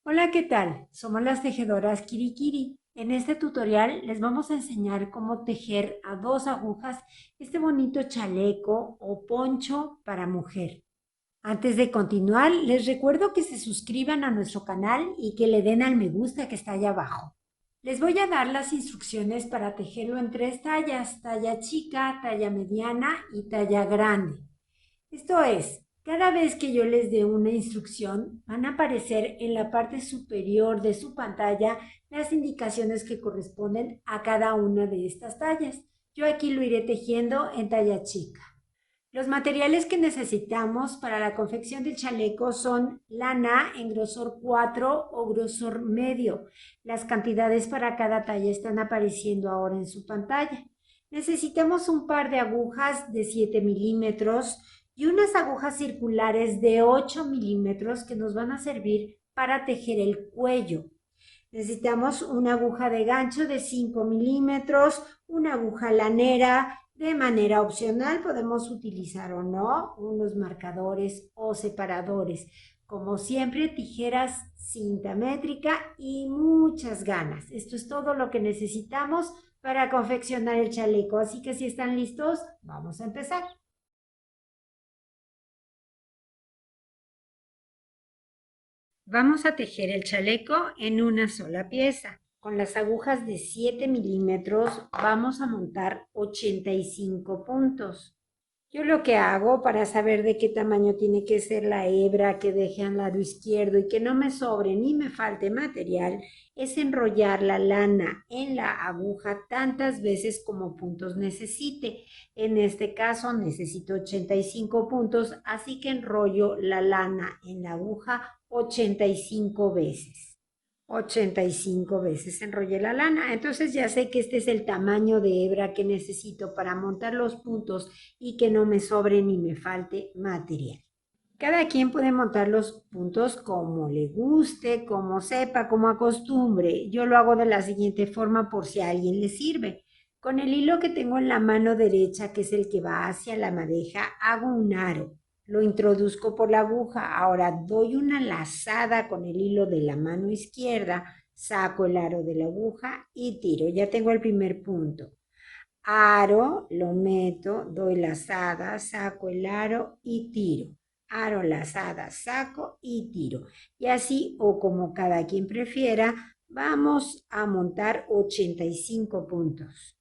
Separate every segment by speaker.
Speaker 1: Hola, ¿qué tal? Somos las tejedoras Kirikiri. En este tutorial les vamos a enseñar cómo tejer a dos agujas este bonito chaleco o poncho para mujer. Antes de continuar, les recuerdo que se suscriban a nuestro canal y que le den al me gusta que está allá abajo. Les voy a dar las instrucciones para tejerlo en tres tallas: talla chica, talla mediana y talla grande. Esto es, cada vez que yo les dé una instrucción, van a aparecer en la parte superior de su pantalla las indicaciones que corresponden a cada una de estas tallas. Yo aquí lo iré tejiendo en talla chica. Los materiales que necesitamos para la confección del chaleco son lana en grosor 4 o grosor medio. Las cantidades para cada talla están apareciendo ahora en su pantalla. Necesitamos un par de agujas de 7 milímetros y unas agujas circulares de 8 milímetros que nos van a servir para tejer el cuello. Necesitamos una aguja de gancho de 5 milímetros, una aguja lanera. De manera opcional podemos utilizar o no unos marcadores o separadores. Como siempre, tijeras, cinta métrica y muchas ganas. Esto es todo lo que necesitamos para confeccionar el chaleco. Así que si están listos, vamos a empezar. Vamos a tejer el chaleco en una sola pieza. Con las agujas de 7 milímetros vamos a montar 85 puntos. Yo lo que hago para saber de qué tamaño tiene que ser la hebra que deje al lado izquierdo y que no me sobre ni me falte material es enrollar la lana en la aguja tantas veces como puntos necesite. En este caso necesito 85 puntos, así que enrollo la lana en la aguja 85 veces. 85 veces enrollé la lana. Entonces ya sé que este es el tamaño de hebra que necesito para montar los puntos y que no me sobre ni me falte material. Cada quien puede montar los puntos como le guste, como sepa, como acostumbre. Yo lo hago de la siguiente forma por si a alguien le sirve. Con el hilo que tengo en la mano derecha, que es el que va hacia la madeja, hago un aro. Lo introduzco por la aguja. Ahora doy una lazada con el hilo de la mano izquierda, saco el aro de la aguja y tiro. Ya tengo el primer punto. Aro, lo meto, doy lazada, saco el aro y tiro. Aro, lazada, saco y tiro. Y así, o como cada quien prefiera, vamos a montar 85 puntos.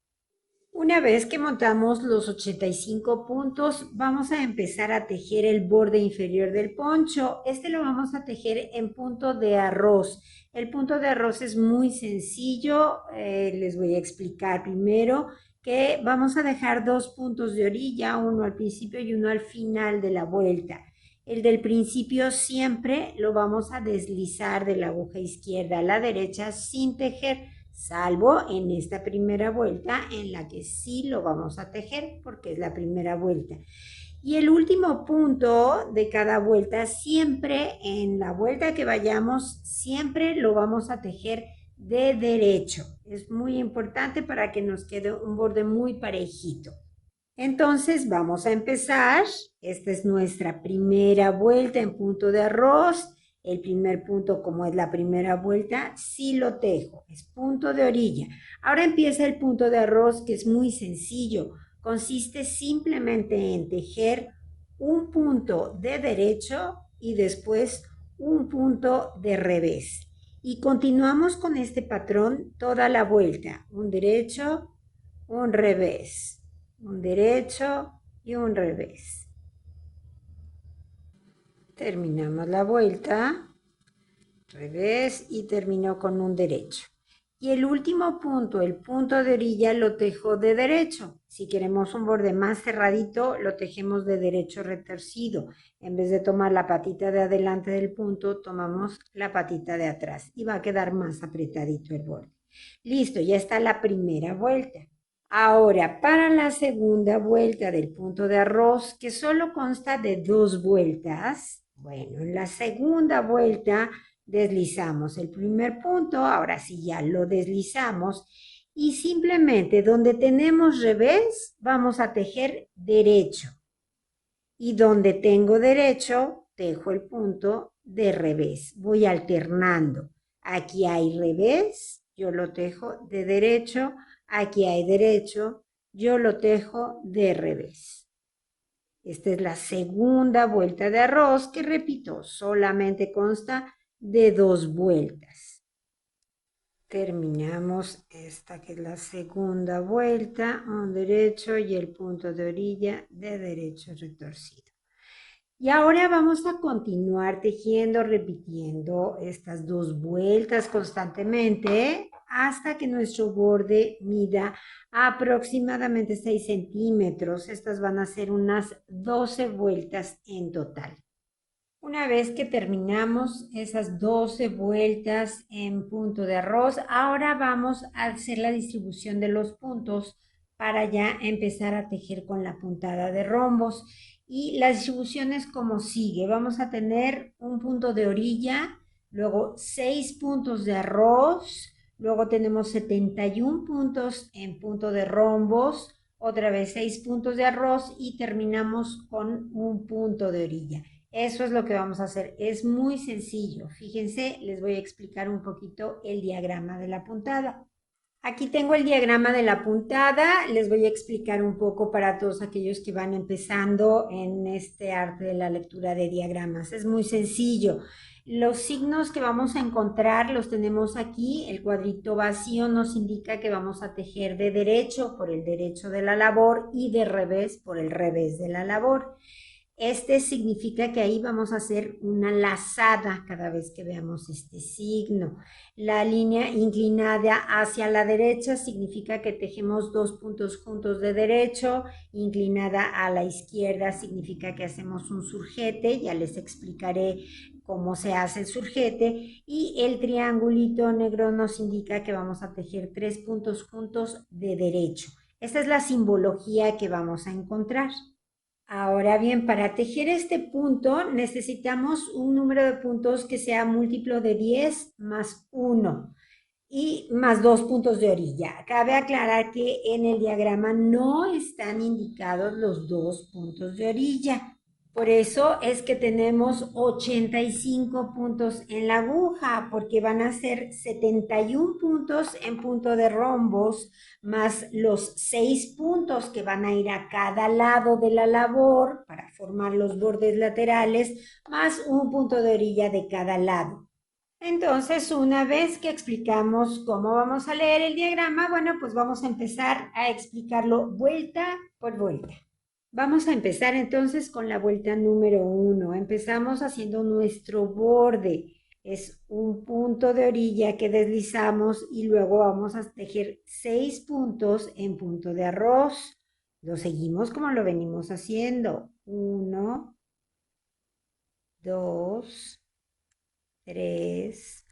Speaker 1: Una vez que montamos los 85 puntos, vamos a empezar a tejer el borde inferior del poncho. Este lo vamos a tejer en punto de arroz. El punto de arroz es muy sencillo. Les voy a explicar primero que vamos a dejar dos puntos de orilla, uno al principio y uno al final de la vuelta. El del principio siempre lo vamos a deslizar de la aguja izquierda a la derecha sin tejer, salvo en esta primera vuelta en la que sí lo vamos a tejer porque es la primera vuelta. Y el último punto de cada vuelta, siempre en la vuelta que vayamos, siempre lo vamos a tejer de derecho. Es muy importante para que nos quede un borde muy parejito. Entonces vamos a empezar. Esta es nuestra primera vuelta en punto de arroz. El primer punto, como es la primera vuelta, sí lo tejo. Es punto de orilla. Ahora empieza el punto de arroz, que es muy sencillo. Consiste simplemente en tejer un punto de derecho y después un punto de revés. Y continuamos con este patrón toda la vuelta. Un derecho, un revés, un derecho y un revés. Terminamos la vuelta, revés y terminó con un derecho. Y el último punto, el punto de orilla, lo tejo de derecho. Si queremos un borde más cerradito, lo tejemos de derecho retorcido. En vez de tomar la patita de adelante del punto, tomamos la patita de atrás y va a quedar más apretadito el borde. Listo, ya está la primera vuelta. Ahora, para la segunda vuelta del punto de arroz, que solo consta de dos vueltas, bueno, en la segunda vuelta deslizamos el primer punto, ahora sí ya lo deslizamos y simplemente donde tenemos revés vamos a tejer derecho y donde tengo derecho tejo el punto de revés. Voy alternando. Aquí hay revés, yo lo tejo de derecho. Aquí hay derecho, yo lo tejo de revés. Esta es la segunda vuelta de arroz que, repito, solamente consta de 2 vueltas. Terminamos esta que es la segunda vuelta, un derecho y el punto de orilla de derecho retorcido. Y ahora vamos a continuar tejiendo, repitiendo estas 2 vueltas constantemente hasta que nuestro borde mida aproximadamente 6 centímetros. Estas van a ser unas 12 vueltas en total. Una vez que terminamos esas 12 vueltas en punto de arroz, ahora vamos a hacer la distribución de los puntos para ya empezar a tejer con la puntada de rombos. Y la distribución es como sigue. Vamos a tener un punto de orilla, luego 6 puntos de arroz, luego tenemos 71 puntos en punto de rombos, otra vez 6 puntos de arroz y terminamos con un punto de orilla. Eso es lo que vamos a hacer. Es muy sencillo. Fíjense, les voy a explicar un poquito el diagrama de la puntada. Aquí tengo el diagrama de la puntada. Les voy a explicar un poco para todos aquellos que van empezando en este arte de la lectura de diagramas. Es muy sencillo. Los signos que vamos a encontrar los tenemos aquí. El cuadrito vacío nos indica que vamos a tejer de derecho por el derecho de la labor y de revés por el revés de la labor. Este significa que ahí vamos a hacer una lazada cada vez que veamos este signo. La línea inclinada hacia la derecha significa que tejemos 2 puntos juntos de derecho. Inclinada a la izquierda significa que hacemos un surjete. Ya les explicaré cómo se hace el surjete. Y el triangulito negro nos indica que vamos a tejer 3 puntos juntos de derecho. Esta es la simbología que vamos a encontrar. Ahora bien, para tejer este punto necesitamos un número de puntos que sea múltiplo de 10 más 1 y más 2 puntos de orilla. Cabe aclarar que en el diagrama no están indicados los 2 puntos de orilla. Por eso es que tenemos 85 puntos en la aguja, porque van a ser 71 puntos en punto de rombos, más los 6 puntos que van a ir a cada lado de la labor para formar los bordes laterales, más un punto de orilla de cada lado. Entonces, una vez que explicamos cómo vamos a leer el diagrama, bueno, pues vamos a empezar a explicarlo vuelta por vuelta. Vamos a empezar entonces con la vuelta número 1. Empezamos haciendo nuestro borde. Es un punto de orilla que deslizamos y luego vamos a tejer 6 puntos en punto de arroz. Lo seguimos como lo venimos haciendo. 1, 2, 3,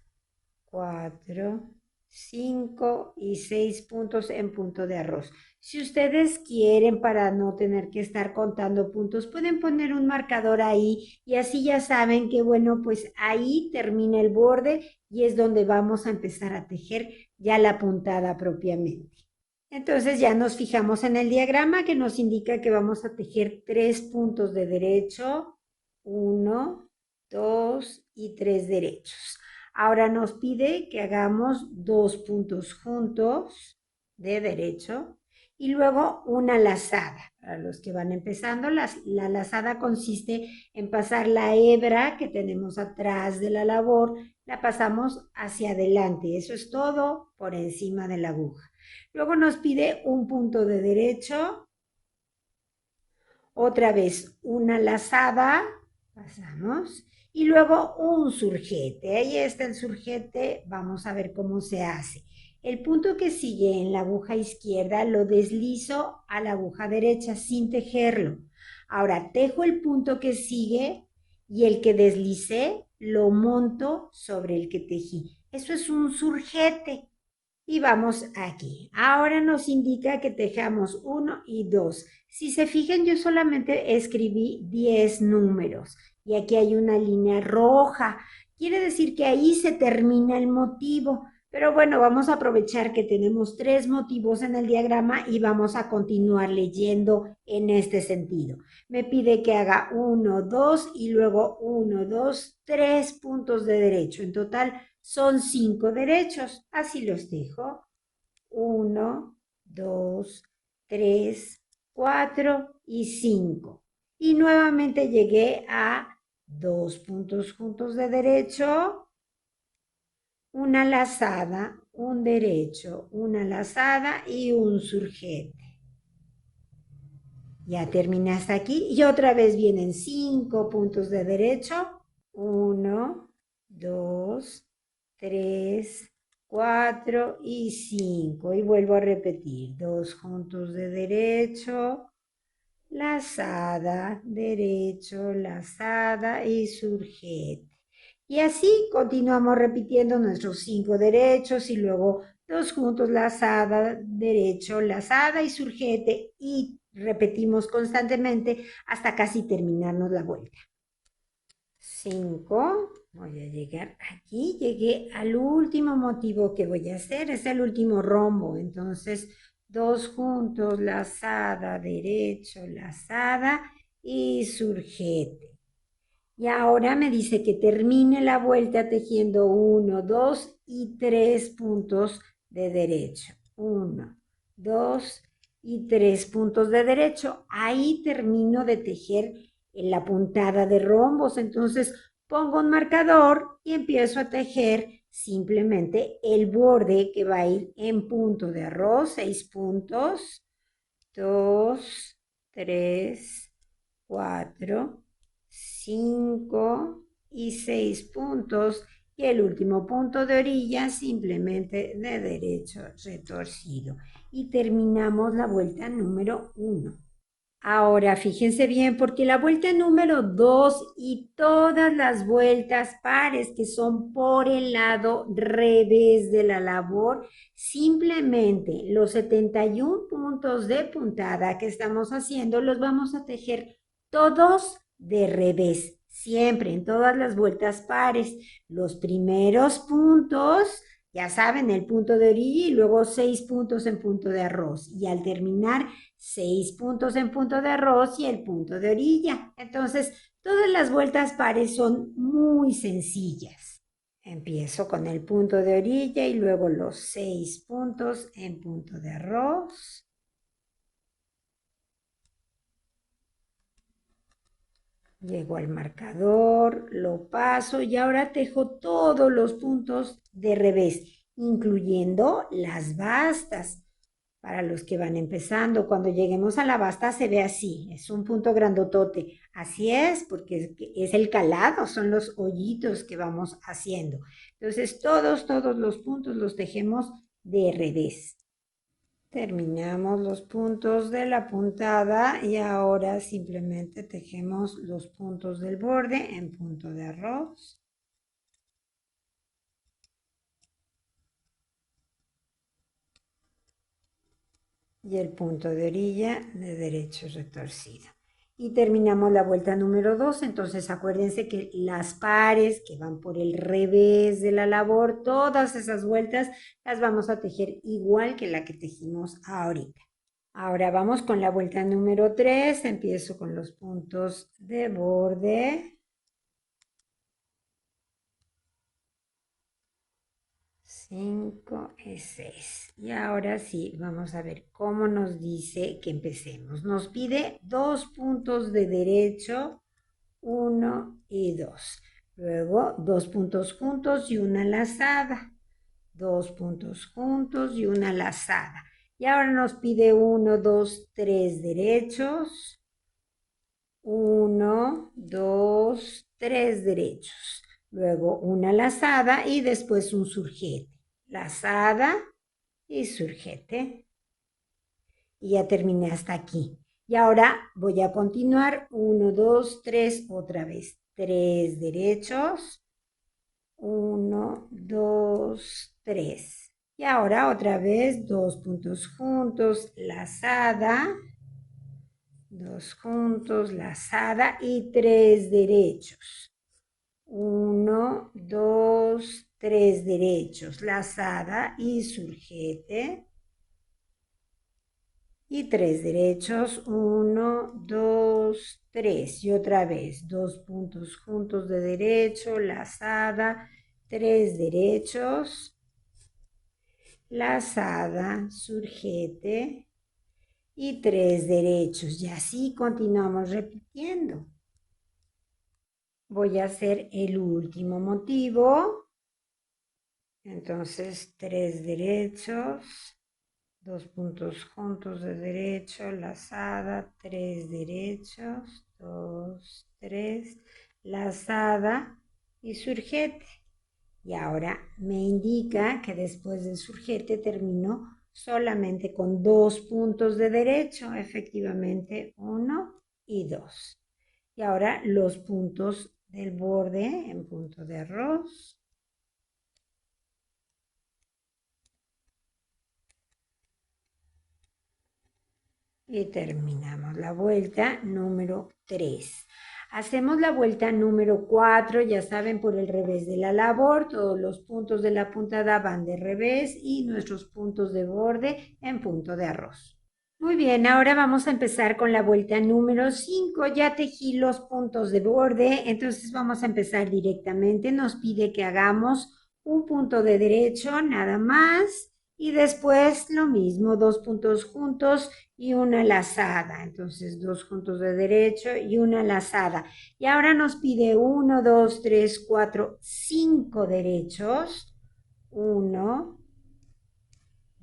Speaker 1: 4, 5 y 6 puntos en punto de arroz. Si ustedes quieren, para no tener que estar contando puntos, pueden poner un marcador ahí y así ya saben que, bueno, pues ahí termina el borde y es donde vamos a empezar a tejer ya la puntada propiamente. Entonces ya nos fijamos en el diagrama que nos indica que vamos a tejer 3 puntos de derecho, 1, 2 y 3 derechos. Ahora nos pide que hagamos 2 puntos juntos de derecho y luego una lazada. Para los que van empezando, la lazada consiste en pasar la hebra que tenemos atrás de la labor, la pasamos hacia adelante. Eso es todo por encima de la aguja. Luego nos pide un punto de derecho, otra vez una lazada, pasamos, y luego un surjete. Ahí está el surjete, vamos a ver cómo se hace. El punto que sigue en la aguja izquierda lo deslizo a la aguja derecha sin tejerlo. Ahora tejo el punto que sigue y el que deslicé lo monto sobre el que tejí. Eso es un surjete. Y vamos aquí. Ahora nos indica que tejamos 1 y 2. Si se fijan, yo solamente escribí 10 números y aquí hay una línea roja. Quiere decir que ahí se termina el motivo, Pero bueno, vamos a aprovechar que tenemos 3 motivos en el diagrama y vamos a continuar leyendo en este sentido. Me pide que haga 1, 2 y luego 1, 2, 3 puntos de derecho. En total son 5 derechos. Así los dejo. 1, 2, 3, 4 y 5. Y nuevamente llegué a 2 puntos juntos de derecho, una lazada, un derecho, una lazada y un surgete. Ya terminé hasta aquí y otra vez vienen 5 puntos de derecho. 1, 2, 3, 4 y 5. Y vuelvo a repetir, 2 puntos de derecho, lazada, derecho, lazada y surgete. Y así continuamos repitiendo nuestros 5 derechos y luego 2 juntos, lazada, derecho, lazada y surgete. Y repetimos constantemente hasta casi terminarnos la vuelta. 5. Voy a llegar aquí. Llegué al último motivo que voy a hacer. Es el último rombo. Entonces, 2 juntos, lazada, derecho, lazada y surgete. Y ahora me dice que termine la vuelta tejiendo 1, 2 y 3 puntos de derecho. 1, 2 y 3 puntos de derecho. Ahí termino de tejer en la puntada de rombos. Entonces pongo un marcador y empiezo a tejer simplemente el borde que va a ir en punto de arroz. 6 puntos. 2, 3, 4, 5 y 6 puntos. Y el último punto de orilla simplemente de derecho retorcido. Y terminamos la vuelta número 1. Ahora fíjense bien, porque la vuelta número 2 y todas las vueltas pares que son por el lado revés de la labor, simplemente los 71 puntos de puntada que estamos haciendo los vamos a tejer todos de revés, siempre en todas las vueltas pares. Los primeros puntos, ya saben, el punto de orilla y luego 6 puntos en punto de arroz. Y al terminar 6 puntos en punto de arroz y el punto de orilla. Entonces, todas las vueltas pares son muy sencillas. Empiezo con el punto de orilla y luego los 6 puntos en punto de arroz. Llego al marcador, lo paso y ahora tejo todos los puntos de revés, incluyendo las bastas. Para los que van empezando, cuando lleguemos a la basta se ve así, es un punto grandotote. Así es, porque es el calado, son los hoyitos que vamos haciendo. Entonces, todos los puntos los tejemos de revés. Terminamos los puntos de la puntada y ahora simplemente tejemos los puntos del borde en punto de arroz. Y el punto de orilla de derecho retorcido. Y terminamos la vuelta número 2. Entonces acuérdense que las pares que van por el revés de la labor, todas esas vueltas las vamos a tejer igual que la que tejimos ahorita. Ahora vamos con la vuelta número 3. Empiezo con los puntos de borde. 5 y 6. Y ahora sí, vamos a ver cómo nos dice que empecemos. Nos pide 2 puntos de derecho, 1 y 2. Luego 2 puntos juntos y una lazada. 2 puntos juntos y una lazada. Y ahora nos pide 1, 2, 3 derechos. 1, 2, 3 derechos. Luego una lazada y después un surgete. Lazada y surgete. Y ya terminé hasta aquí. Y ahora voy a continuar. 1, 2, 3, otra vez. 3 derechos. 1, 2, 3. Y ahora otra vez 2 puntos juntos, lazada. 2 juntos, lazada y 3 derechos. 1, 2, 3 derechos, lazada y surgete. Y 3 derechos, 1, 2, 3. Y otra vez, 2 puntos juntos de derecho, lazada, 3 derechos, lazada, surgete y 3 derechos. Y así continuamos repitiendo. Voy a hacer el último motivo. Entonces, 3 derechos, 2 puntos juntos de derecho, lazada, 3 derechos, 2, 3, lazada y surgete. Y ahora me indica que después del surgete termino solamente con 2 puntos de derecho, efectivamente 1 y 2. Y ahora los puntos del borde en punto de arroz. Y terminamos la vuelta número 3. Hacemos la vuelta número 4, ya saben, por el revés de la labor, todos los puntos de la puntada van de revés y nuestros puntos de borde en punto de arroz. Muy bien, ahora vamos a empezar con la vuelta número 5. Ya tejí los puntos de borde, entonces vamos a empezar directamente. Nos pide que hagamos un punto de derecho, nada más, y después lo mismo, 2 puntos juntos y una lazada. Entonces, 2 juntos de derecho y una lazada. Y ahora nos pide 1, 2, 3, 4, 5 derechos. 1,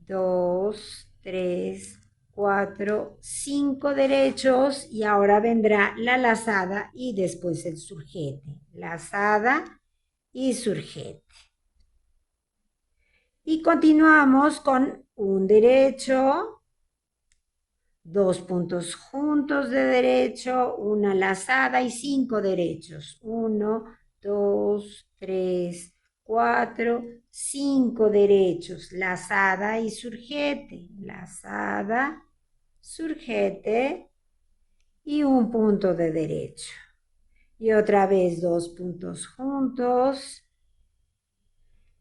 Speaker 1: 2, 3, 4, 5 derechos y ahora vendrá la lazada y después el surgete. Lazada y surgete. Y continuamos con un derecho, 2 puntos juntos de derecho, una lazada y 5 derechos. 1, 2, 3, 4, 5 derechos. Lazada y surgete. Lazada, surgete y un punto de derecho. Y otra vez 2 puntos juntos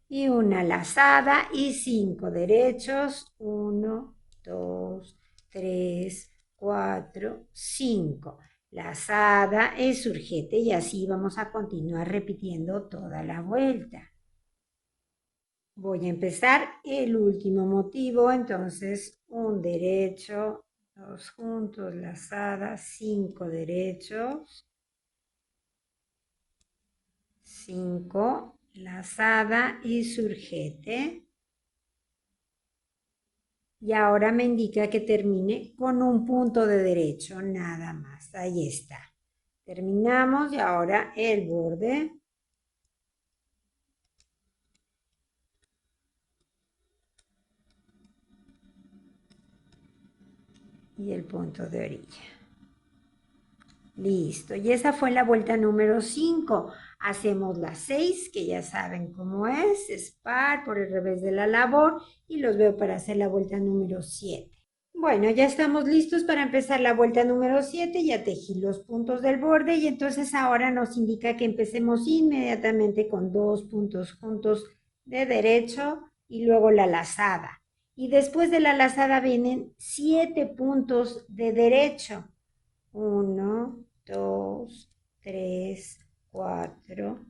Speaker 1: y una lazada y 5 derechos. 1, 2, 3, 4, 5. Lazada y surgete y así vamos a continuar repitiendo toda la vuelta. Voy a empezar el último motivo, entonces un derecho, 2 juntos, lazada, 5 derechos, 5, lazada y surgete. Y ahora me indica que termine con un punto de derecho, nada más. Ahí está. Terminamos y ahora el borde y el punto de orilla. Listo. Y esa fue la vuelta número 5. Hacemos la 6, que ya saben cómo es par por el revés de la labor, y los veo para hacer la vuelta número 7. Bueno, ya estamos listos para empezar la vuelta número 7. Ya tejí los puntos del borde y entonces ahora nos indica que empecemos inmediatamente con 2 puntos juntos de derecho y luego la lazada. Y después de la lazada vienen 7 puntos de derecho. 1, 2, 3, 4,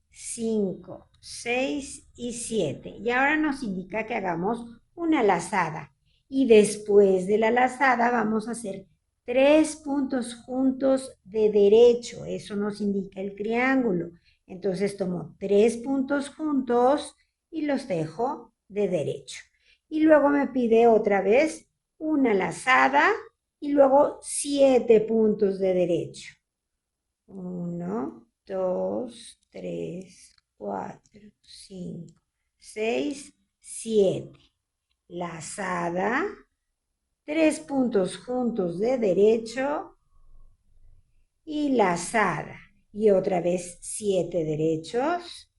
Speaker 1: 5, 6 y 7. Y ahora nos indica que hagamos una lazada. Y después de la lazada vamos a hacer 3 puntos juntos de derecho. Eso nos indica el triángulo. Entonces tomo 3 puntos juntos y los dejo de derecho. Y luego me pide otra vez una lazada y luego 7 puntos de derecho. 1, 2, 3, 4, 5, 6, 7. Lazada, 3 puntos juntos de derecho y lazada. Y otra vez 7 derechos.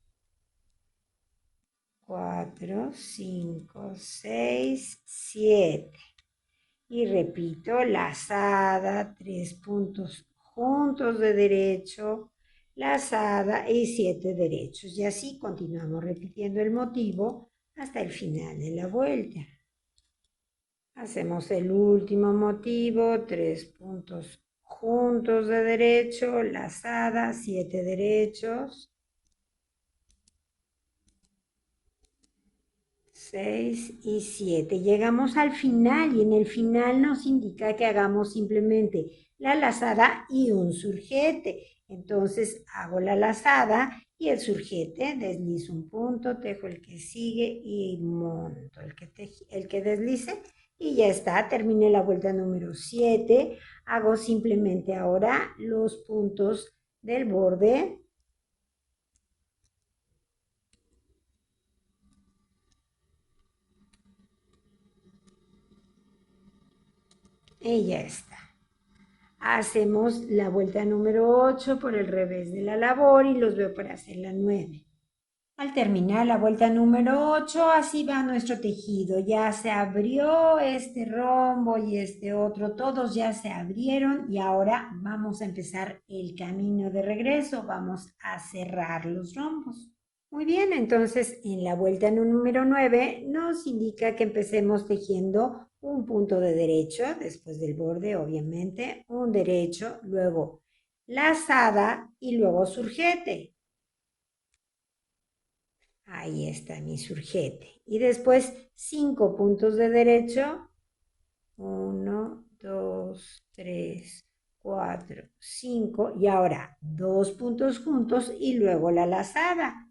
Speaker 1: 4, 5, 6, 7. Y repito, lazada, 3 puntos juntos de derecho, lazada y 7 derechos. Y así continuamos repitiendo el motivo hasta el final de la vuelta. Hacemos el último motivo, 3 puntos juntos de derecho, lazada, 7 derechos, 6 y 7. Llegamos al final y en el final nos indica que hagamos simplemente la lazada y un surjete. Entonces hago la lazada y el surjete, deslizo un punto, tejo el que sigue y monto el que deslice y ya está. Terminé la vuelta número 7. Hago simplemente ahora los puntos del borde y ya está. Hacemos la vuelta número 8 por el revés de la labor y los veo para hacer la 9. Al terminar la vuelta número 8, así va nuestro tejido. Ya se abrió este rombo y este otro, todos ya se abrieron y ahora vamos a empezar el camino de regreso. Vamos a cerrar los rombos. Muy bien, entonces en la vuelta número 9 nos indica que empecemos tejiendo un punto de derecho, después del borde obviamente, un derecho, luego lazada y luego surjete. Ahí está mi surjete. Y después 5 puntos de derecho, 1, 2, 3, 4, 5 y ahora 2 puntos juntos y luego la lazada.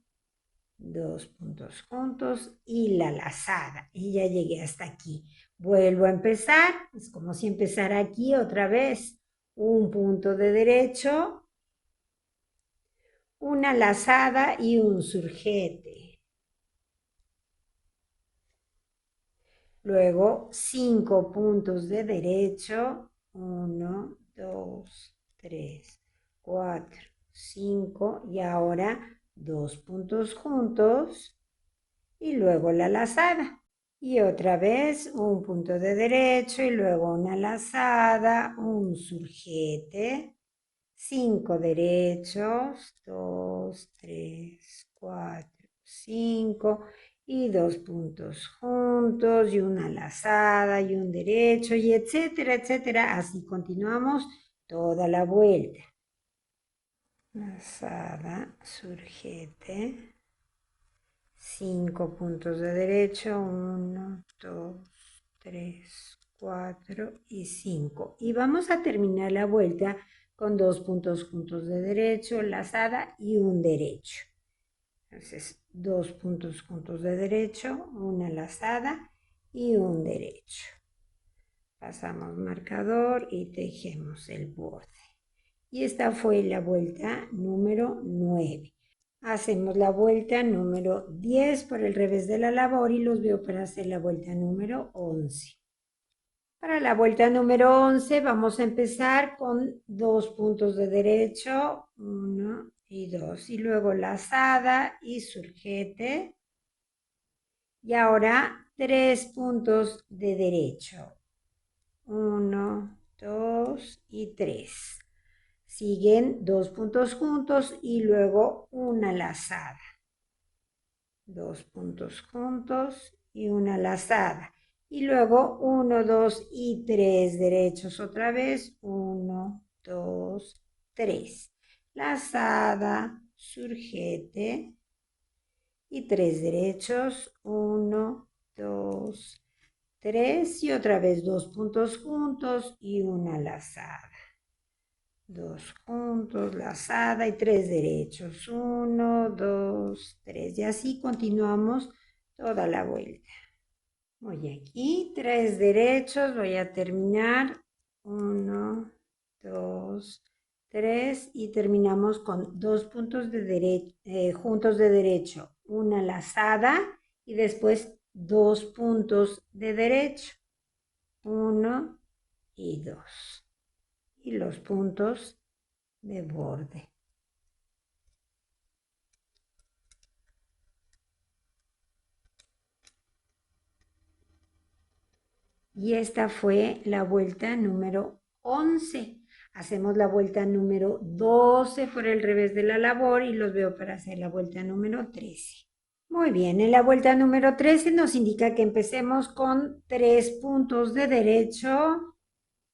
Speaker 1: 2 puntos juntos y la lazada. Y ya llegué hasta aquí. Vuelvo a empezar. Es como si empezara aquí otra vez. Un punto de derecho, una lazada y un surjete. Luego 5 puntos de derecho. 1, 2, 3, 4, 5. Y ahora 2 puntos juntos y luego la lazada. Y otra vez un punto de derecho y luego una lazada, un surjete, 5 derechos, 2, 3, 4, 5 y 2 puntos juntos y una lazada y un derecho y etcétera, etcétera. Así continuamos toda la vuelta. Lazada, surjete. 5 puntos de derecho, 1, 2, 3, 4 y 5. Y vamos a terminar la vuelta con 2 puntos juntos de derecho, lazada y un derecho. Entonces, 2 puntos juntos de derecho, una lazada y un derecho. Pasamos marcador y tejemos el borde. Y esta fue la vuelta número 9. Hacemos la vuelta número 10 por el revés de la labor y los veo para hacer la vuelta número 11. Para la vuelta número 11 vamos a empezar con 2 puntos de derecho, 1 y 2, y luego lazada y surjete. Y ahora 3 puntos de derecho, 1, 2 y 3. Siguen 2 puntos juntos y luego una lazada. 2 puntos juntos y una lazada. Y luego 1, 2 y 3 derechos otra vez. 1, 2, 3. Lazada, surjete y 3 derechos. 1, 2, 3 y otra vez 2 puntos juntos y una lazada. 2 juntos, lazada y 3 derechos. 1, 2, 3. Y así continuamos toda la vuelta. Voy aquí, 3 derechos, voy a terminar. 1, 2, 3 y terminamos con 2 puntos de juntos de derecho. Una lazada y después 2 puntos de derecho. 1 y 2. Y los puntos de borde. Y esta fue la vuelta número 11. Hacemos la vuelta número 12 por el revés de la labor y los veo para hacer la vuelta número 13. Muy bien, en la vuelta número 13 nos indica que empecemos con 3 puntos de derecho,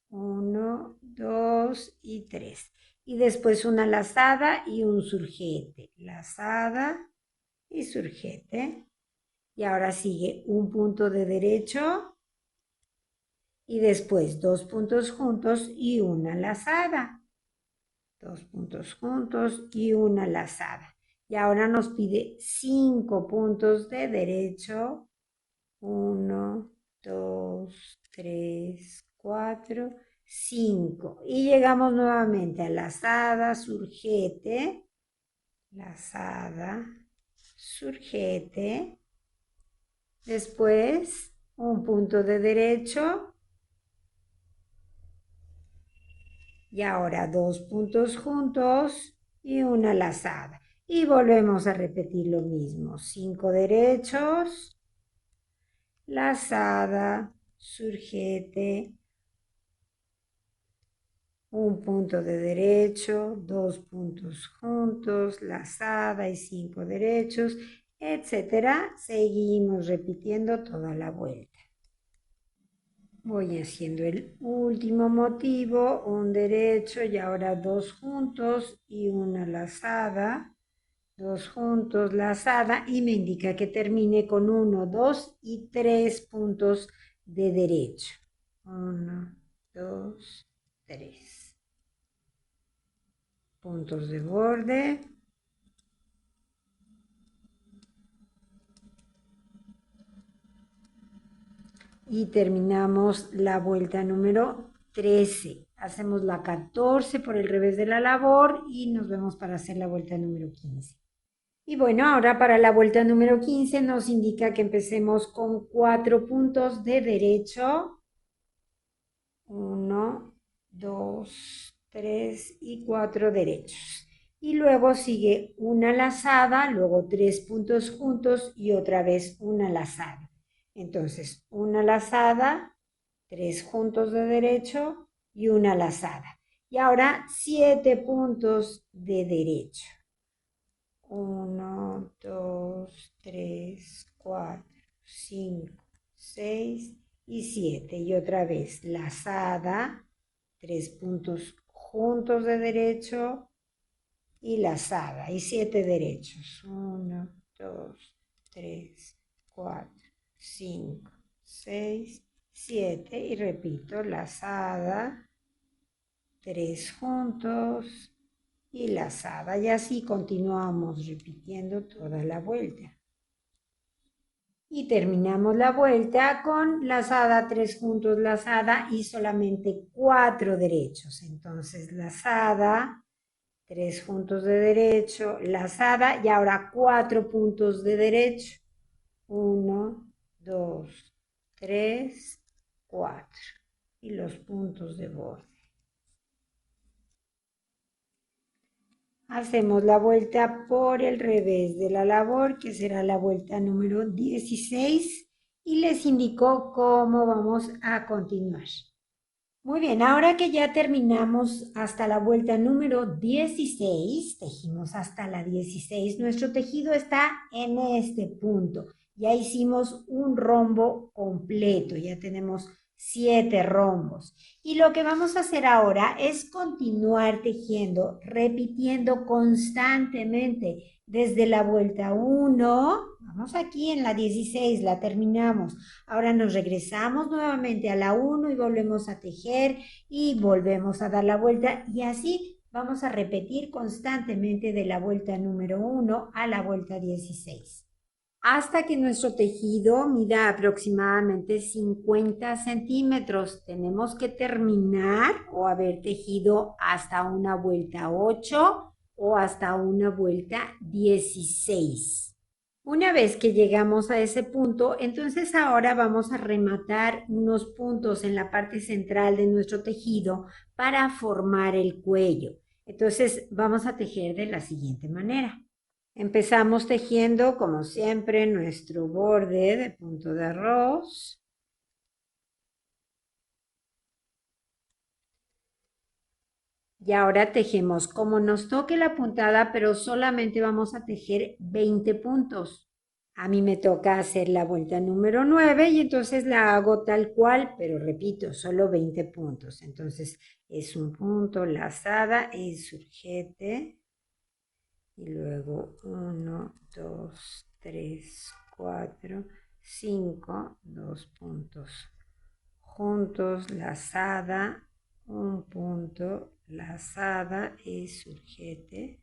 Speaker 1: 1, 2 y 3. Y después una lazada y un surgete, lazada y surgete. Y ahora sigue un punto de derecho y después 2 puntos juntos y una lazada. 2 puntos juntos y una lazada. Y ahora nos pide 5 puntos de derecho. 1, 2, 3, 4, 5. Y llegamos nuevamente a lazada, surgete, lazada, surgete. Después un punto de derecho. Y ahora 2 puntos juntos y una lazada. Y volvemos a repetir lo mismo. 5 derechos, lazada, surgete, un punto de derecho, 2 puntos juntos, lazada y 5 derechos, etcétera. Seguimos repitiendo toda la vuelta. Voy haciendo el último motivo, un derecho y ahora 2 juntos y una lazada, 2 juntos, lazada, y me indica que termine con 1, 2 y 3 puntos de derecho. 1, 2, 3. Puntos de borde. Y terminamos la vuelta número 13. Hacemos la 14 por el revés de la labor y nos vemos para hacer la vuelta número 15. Y bueno, ahora para la vuelta número 15 nos indica que empecemos con 4 puntos de derecho. 1, 2, 3 y 4 derechos. Y luego sigue una lazada, luego 3 puntos juntos y otra vez una lazada. Entonces, una lazada, 3 juntos de derecho y una lazada. Y ahora 7 puntos de derecho. 1, 2, 3, 4, 5, 6 y 7. Y otra vez lazada, 3 puntos juntos de derecho y lazada. Y 7 derechos. 1, 2, 3, 4, 5, 6, 7. Y repito, lazada, 3 juntos y lazada, y así continuamos repitiendo toda la vuelta. Y terminamos la vuelta con lazada, 3 juntos, lazada y solamente 4 derechos. Entonces, lazada, 3 juntos de derecho, lazada y ahora 4 puntos de derecho. 1, 2, 3, 4. Y los puntos de borde. Hacemos la vuelta por el revés de la labor, que será la vuelta número 16, y les indico cómo vamos a continuar. Muy bien, ahora que ya terminamos hasta la vuelta número 16, tejimos hasta la 16, nuestro tejido está en este punto. Ya hicimos un rombo completo, ya tenemos 7 rombos. Y lo que vamos a hacer ahora es continuar tejiendo, repitiendo constantemente desde la vuelta 1. Vamos aquí en la 16, la terminamos. Ahora nos regresamos nuevamente a la 1 y volvemos a tejer y volvemos a dar la vuelta y así vamos a repetir constantemente de la vuelta número 1 a la vuelta 16. Hasta que nuestro tejido mida aproximadamente 50 centímetros. Tenemos que terminar o haber tejido hasta una vuelta 8 o hasta una vuelta 16. Una vez que llegamos a ese punto, entonces ahora vamos a rematar unos puntos en la parte central de nuestro tejido para formar el cuello. Entonces vamos a tejer de la siguiente manera. Empezamos tejiendo, como siempre, nuestro borde de punto de arroz. Y ahora tejemos como nos toque la puntada, pero solamente vamos a tejer 20 puntos. A mí me toca hacer la vuelta número 9 y entonces la hago tal cual, pero repito, solo 20 puntos. Entonces es un punto, lazada, y surjete. Y luego 1, 2, 3, 4, 5, 2 puntos juntos, lazada, un punto, lazada y surjete.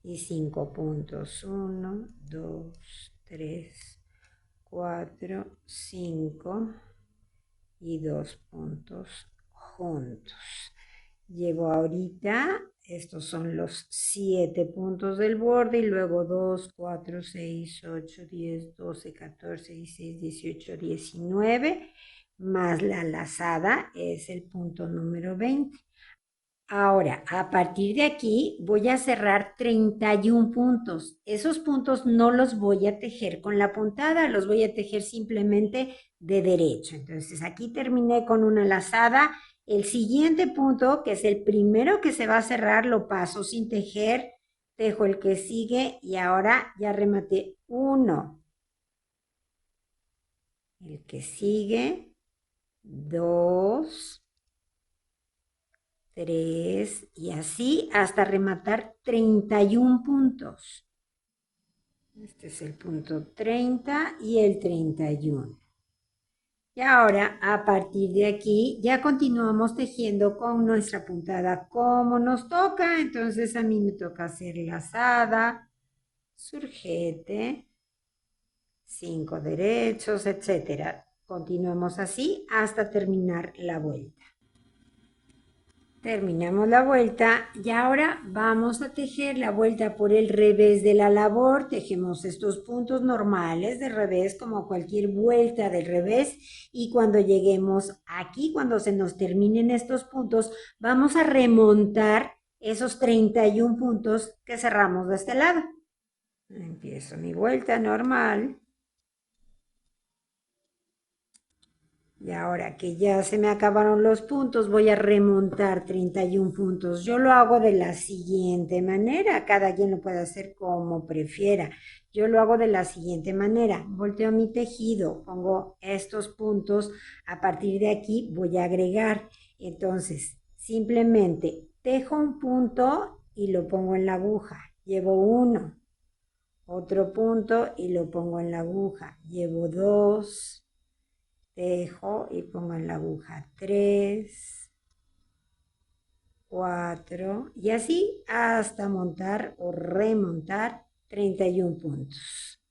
Speaker 1: Y 5 puntos, 1, 2, 3, 4, 5 y 2 puntos juntos. Llevo ahorita, estos son los 7 puntos del borde y luego 2, 4, 6, 8, 10, 12, 14, 16, 18, 19, más la lazada es el punto número 20. Ahora, a partir de aquí voy a cerrar 31 puntos. Esos puntos no los voy a tejer con la puntada, los voy a tejer simplemente de derecho. Entonces aquí terminé con una lazada. El siguiente punto, que es el primero que se va a cerrar, lo paso sin tejer, tejo el que sigue y ahora ya rematé uno. El que sigue, dos, 3 y así hasta rematar 31 puntos. Este es el punto 30 y el 31. Y ahora, a partir de aquí, ya continuamos tejiendo con nuestra puntada como nos toca. Entonces a mí me toca hacer lazada, surjete, 5 derechos, etcétera. Continuamos así hasta terminar la vuelta. Terminamos la vuelta y ahora vamos a tejer la vuelta por el revés de la labor. Tejemos estos puntos normales de revés como cualquier vuelta del revés y cuando lleguemos aquí, cuando se nos terminen estos puntos, vamos a remontar esos 31 puntos que cerramos de este lado. Empiezo mi vuelta normal. Y ahora que ya se me acabaron los puntos, voy a remontar 31 puntos. Yo lo hago de la siguiente manera. Cada quien lo puede hacer como prefiera. Yo lo hago de la siguiente manera. Volteo mi tejido, pongo estos puntos. A partir de aquí voy a agregar. Entonces, simplemente tejo un punto y lo pongo en la aguja. Llevo uno. Otro punto y lo pongo en la aguja. Llevo dos. Tejo y pongo en la aguja 3, 4 y así hasta montar o remontar 31 puntos.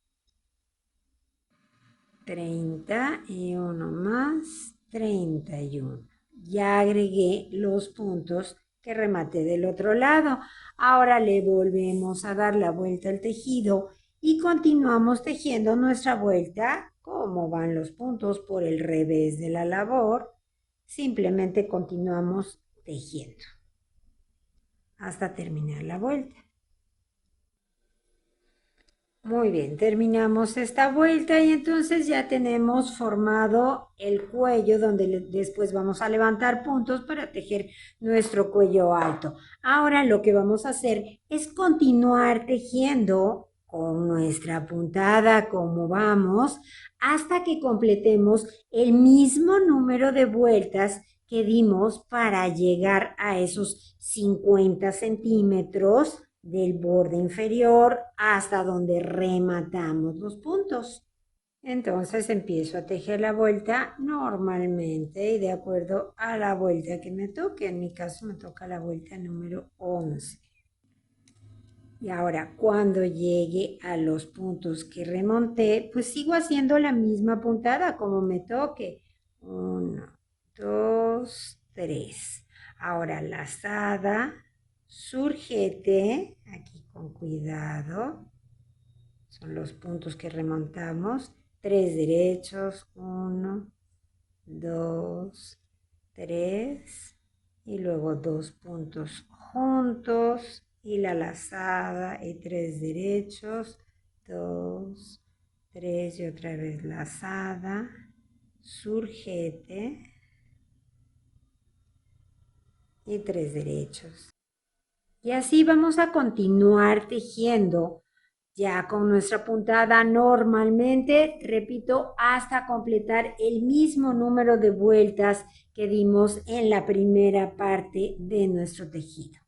Speaker 1: 30 y uno más, 31. Ya agregué los puntos que rematé del otro lado. Ahora le volvemos a dar la vuelta al tejido y continuamos tejiendo nuestra vuelta como van los puntos por el revés de la labor. Simplemente continuamos tejiendo hasta terminar la vuelta. Muy bien, terminamos esta vuelta y entonces ya tenemos formado el cuello donde después vamos a levantar puntos para tejer nuestro cuello alto. Ahora lo que vamos a hacer es continuar tejiendo con nuestra puntada como vamos hasta que completemos el mismo número de vueltas que dimos para llegar a esos 50 centímetros del borde inferior hasta donde rematamos los puntos. Entonces empiezo a tejer la vuelta normalmente y de acuerdo a la vuelta que me toque. En mi caso me toca la vuelta número 11. Y ahora cuando llegue a los puntos que remonté, pues sigo haciendo la misma puntada como me toque. 1, 2, 3. Ahora lazada, surjete, aquí con cuidado, son los puntos que remontamos, 3 derechos, 1, 2, 3 y luego 2 puntos juntos y la lazada y 3 derechos, 2, 3 y otra vez lazada, surjete y 3 derechos. Y así vamos a continuar tejiendo ya con nuestra puntada normalmente, repito, hasta completar el mismo número de vueltas que dimos en la primera parte de nuestro tejido.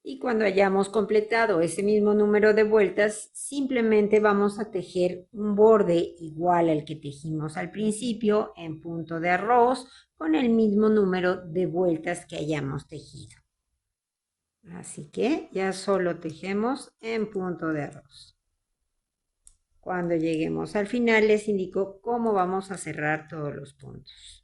Speaker 1: Y cuando hayamos completado ese mismo número de vueltas, simplemente vamos a tejer un borde igual al que tejimos al principio en punto de arroz con el mismo número de vueltas que hayamos tejido. Así que ya solo tejemos en punto de arroz. Cuando lleguemos al final les indico cómo vamos a cerrar todos los puntos.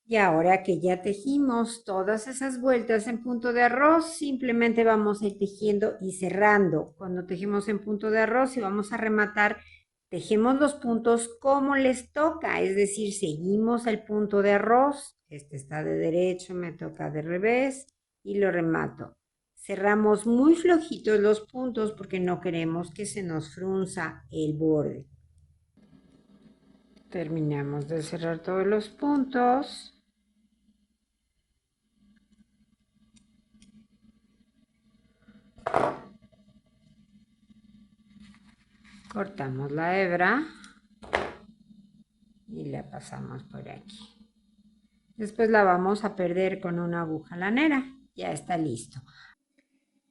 Speaker 1: Y ahora que ya tejimos todas esas vueltas en punto de arroz, simplemente vamos a ir tejiendo y cerrando. Cuando tejemos en punto de arroz y vamos a rematar, tejemos los puntos como les toca, es decir, seguimos el punto de arroz. Este está de derecho, me toca de revés y lo remato. Cerramos muy flojitos los puntos porque no queremos que se nos frunza el borde. Terminamos de cerrar todos los puntos. Cortamos la hebra y la pasamos por aquí. Después la vamos a perder con una aguja lanera. Ya está listo.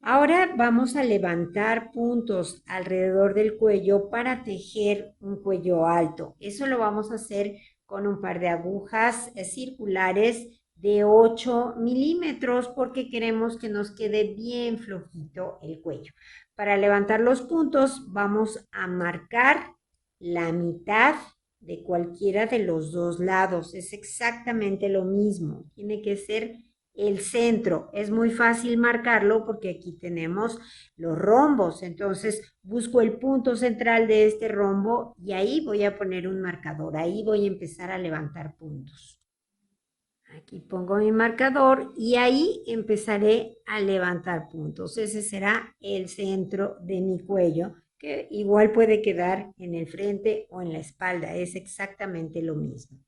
Speaker 1: Ahora vamos a levantar puntos alrededor del cuello para tejer un cuello alto. Eso lo vamos a hacer con un par de agujas circulares de 8 milímetros porque queremos que nos quede bien flojito el cuello. Para levantar los puntos vamos a marcar la mitad de cualquiera de los dos lados. Es exactamente lo mismo. Tiene que ser el centro. Es muy fácil marcarlo porque aquí tenemos los rombos. Entonces busco el punto central de este rombo y ahí voy a poner un marcador. Ahí voy a empezar a levantar puntos. Aquí pongo mi marcador y ahí empezaré a levantar puntos. Ese será el centro de mi cuello, que igual puede quedar en el frente o en la espalda. Es exactamente lo mismo.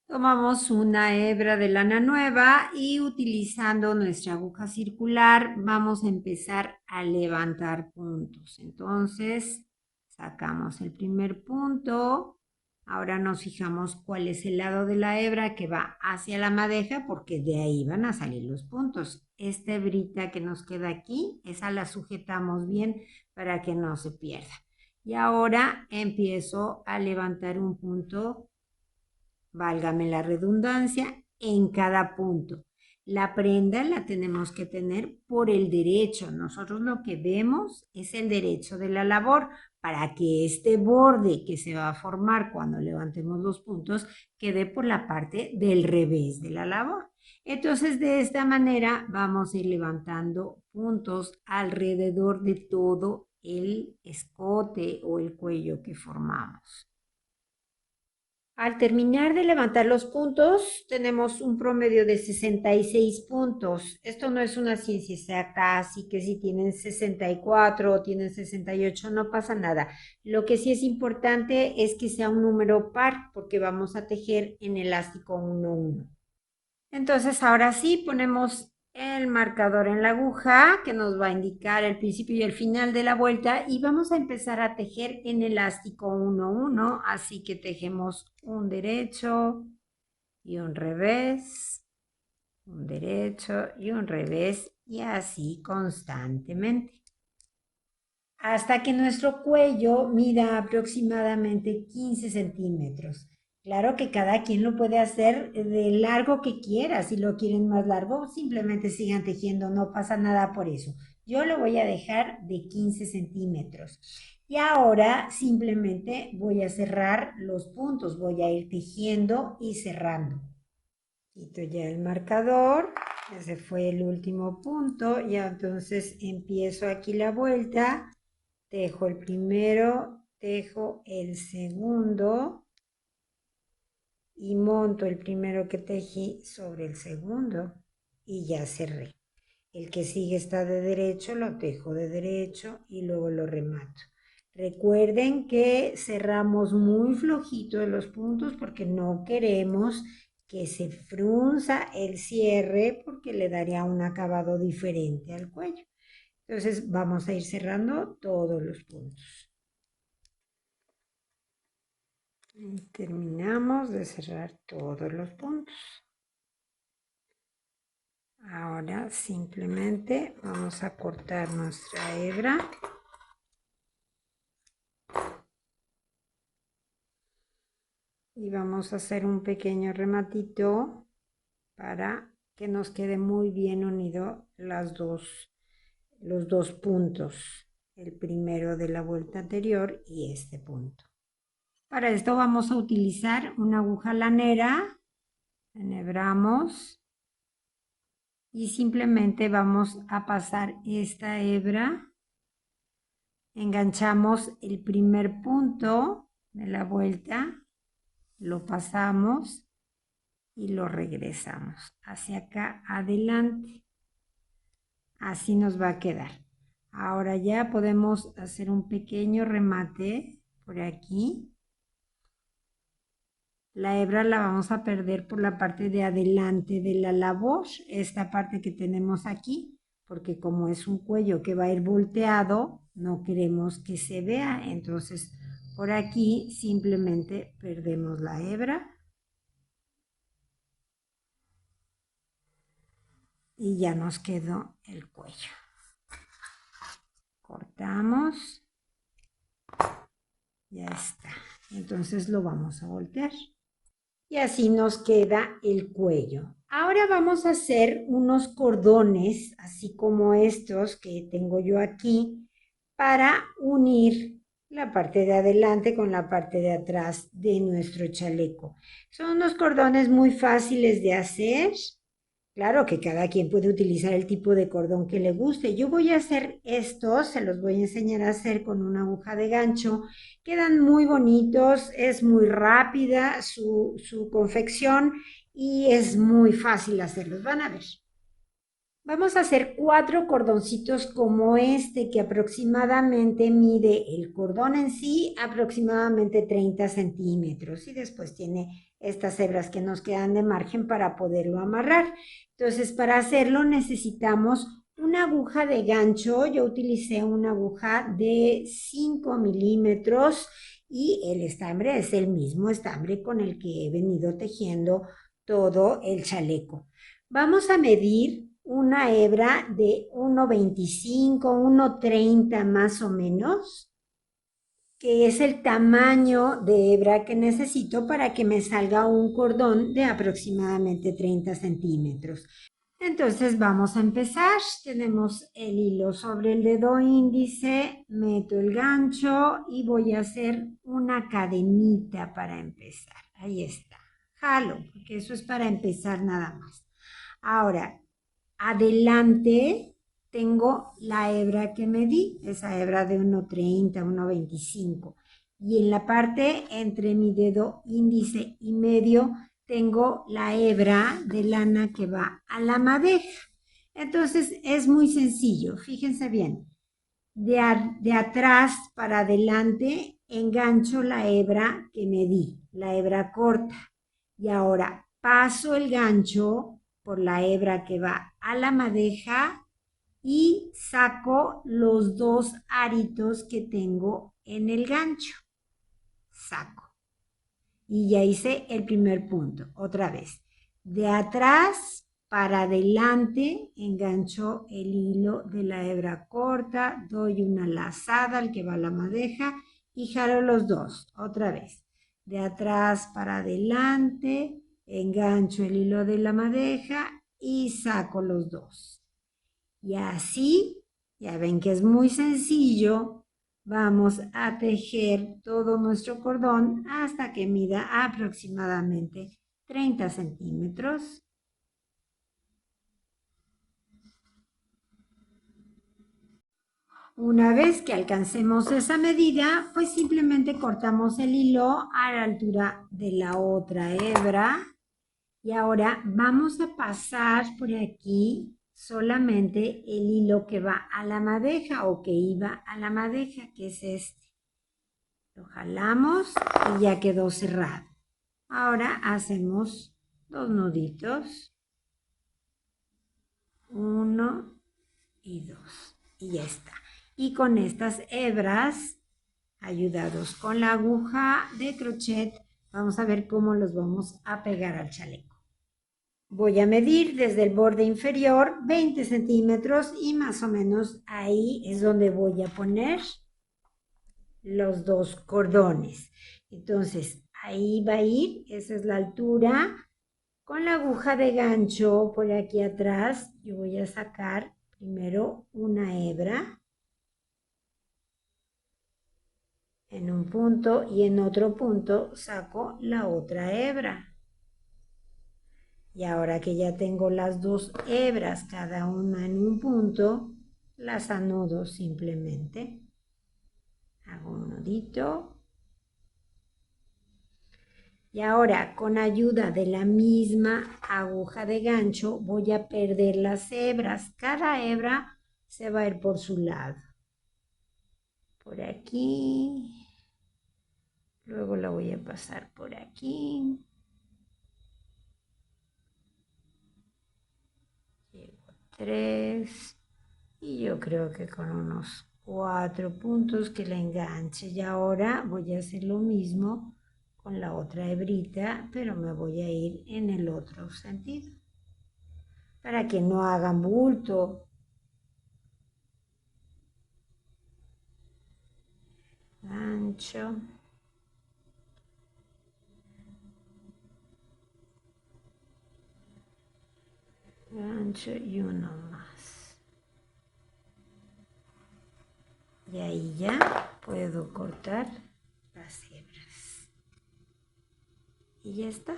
Speaker 1: Tomamos una hebra de lana nueva y utilizando nuestra aguja circular vamos a empezar a levantar puntos. Entonces, sacamos el primer punto. Ahora nos fijamos cuál es el lado de la hebra que va hacia la madeja porque de ahí van a salir los puntos. Esta hebrita que nos queda aquí, esa la sujetamos bien para que no se pierda. Y ahora empiezo a levantar un punto, válgame la redundancia, en cada punto. La prenda la tenemos que tener por el derecho. Nosotros lo que vemos es el derecho de la labor para que este borde que se va a formar cuando levantemos los puntos quede por la parte del revés de la labor. Entonces, de esta manera vamos a ir levantando puntos alrededor de todo el escote o el cuello que formamos. Al terminar de levantar los puntos, tenemos un promedio de 66 puntos. Esto no es una ciencia exacta, así que si tienen 64 o tienen 68, no pasa nada. Lo que sí es importante es que sea un número par, porque vamos a tejer en elástico 1-1. Entonces, ahora sí ponemos el marcador en la aguja que nos va a indicar el principio y el final de la vuelta y vamos a empezar a tejer en elástico 1-1, así que tejemos un derecho y un revés, un derecho y un revés y así constantemente hasta que nuestro cuello mida aproximadamente 15 centímetros. Claro que cada quien lo puede hacer de largo que quiera. Si lo quieren más largo, simplemente sigan tejiendo, no pasa nada por eso. Yo lo voy a dejar de 15 centímetros. Y ahora simplemente voy a cerrar los puntos, voy a ir tejiendo y cerrando. Quito ya el marcador, ese fue el último punto, y entonces empiezo aquí la vuelta. Tejo el primero, tejo el segundo y monto el primero que tejí sobre el segundo y ya cerré. El que sigue está de derecho, lo tejo de derecho y luego lo remato. Recuerden que cerramos muy flojito de los puntos porque no queremos que se frunza el cierre porque le daría un acabado diferente al cuello. Entonces vamos a ir cerrando todos los puntos. Y terminamos de cerrar todos los puntos. Ahora simplemente vamos a cortar nuestra hebra. Y vamos a hacer un pequeño rematito para que nos quede muy bien unido los dos puntos, el primero de la vuelta anterior y este punto. Para esto vamos a utilizar una aguja lanera, enhebramos y simplemente vamos a pasar esta hebra, enganchamos el primer punto de la vuelta, lo pasamos y lo regresamos hacia acá adelante. Así nos va a quedar. Ahora ya podemos hacer un pequeño remate por aquí. La hebra la vamos a perder por la parte de adelante de la labor, esta parte que tenemos aquí, porque como es un cuello que va a ir volteado, no queremos que se vea. Entonces, por aquí simplemente perdemos la hebra. Y ya nos quedó el cuello. Cortamos. Ya está. Entonces lo vamos a voltear. Y así nos queda el cuello. Ahora vamos a hacer unos cordones, así como estos que tengo yo aquí, para unir la parte de adelante con la parte de atrás de nuestro chaleco. Son unos cordones muy fáciles de hacer. Claro que cada quien puede utilizar el tipo de cordón que le guste. Yo voy a hacer estos, se los voy a enseñar a hacer con una aguja de gancho. Quedan muy bonitos, es muy rápida su confección y es muy fácil hacerlos. Van a ver. Vamos a hacer 4 cordoncitos como este que aproximadamente mide el cordón en sí aproximadamente 30 centímetros y después tiene estas hebras que nos quedan de margen para poderlo amarrar. Entonces para hacerlo necesitamos una aguja de gancho. Yo utilicé una aguja de 5 milímetros y el estambre es el mismo estambre con el que he venido tejiendo todo el chaleco. Vamos a medir una hebra de 1,25, 1,30 más o menos, que es el tamaño de hebra que necesito para que me salga un cordón de aproximadamente 30 centímetros. Entonces vamos a empezar. Tenemos el hilo sobre el dedo índice, meto el gancho y voy a hacer una cadenita para empezar. Ahí está. Jalo, porque eso es para empezar nada más. Ahora, adelante tengo la hebra que me di, esa hebra de 1,30, 1,25. Y en la parte entre mi dedo índice y medio tengo la hebra de lana que va a la madeja. Entonces es muy sencillo, fíjense bien. De atrás para adelante engancho la hebra que me di, la hebra corta. Y ahora paso el gancho por la hebra que va a la madeja y saco los 2 aritos que tengo en el gancho. Saco. Y ya hice el primer punto. Otra vez. De atrás para adelante engancho el hilo de la hebra corta, doy una lazada al que va a la madeja y jalo los 2. Otra vez. De atrás para adelante engancho el hilo de la madeja y saco los 2. Y así, ya ven que es muy sencillo, vamos a tejer todo nuestro cordón hasta que mida aproximadamente 30 centímetros. Una vez que alcancemos esa medida, pues simplemente cortamos el hilo a la altura de la otra hebra. Y ahora vamos a pasar por aquí solamente el hilo que va a la madeja o que iba a la madeja, que es este. Lo jalamos y ya quedó cerrado. Ahora hacemos 2 nuditos, 1 y 2, y ya está. Y con estas hebras, ayudados con la aguja de crochet, vamos a ver cómo los vamos a pegar al chaleco. Voy a medir desde el borde inferior 20 centímetros y más o menos ahí es donde voy a poner los 2 cordones. Entonces, ahí va a ir, esa es la altura. Con la aguja de gancho por aquí atrás, yo voy a sacar primero una hebra en un punto y en otro punto saco la otra hebra. Y ahora que ya tengo las 2 hebras, cada una en un punto, las anudo simplemente. Hago un nudito. Y ahora, con ayuda de la misma aguja de gancho, voy a perder las hebras. Cada hebra se va a ir por su lado. Por aquí. Luego la voy a pasar por aquí. Llego a 3. Y yo creo que con unos 4 puntos que la enganche. Y ahora voy a hacer lo mismo con la otra hebrita, pero me voy a ir en el otro sentido. Para que no hagan bulto. Gancho. Gancho y uno más. Y ahí ya puedo cortar las hebras. Y ya está.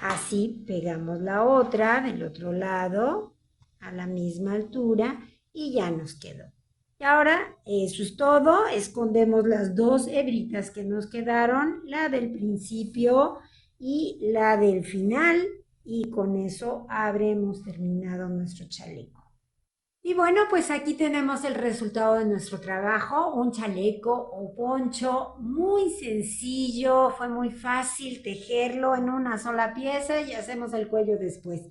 Speaker 1: Así pegamos la otra del otro lado a la misma altura y ya nos quedó. Y ahora eso es todo. Escondemos las 2 hebritas que nos quedaron, la del principio y la del final, y con eso habremos terminado nuestro chaleco. Y bueno, pues aquí tenemos el resultado de nuestro trabajo, un chaleco o poncho muy sencillo, fue muy fácil tejerlo en una sola pieza y hacemos el cuello después.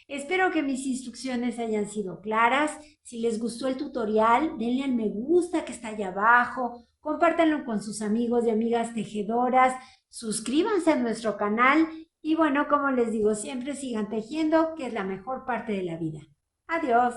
Speaker 1: Espero que mis instrucciones hayan sido claras. Si les gustó el tutorial, denle al me gusta que está allá abajo, compártanlo con sus amigos y amigas tejedoras, suscríbanse a nuestro canal y bueno, como les digo, siempre sigan tejiendo, que es la mejor parte de la vida. Adiós.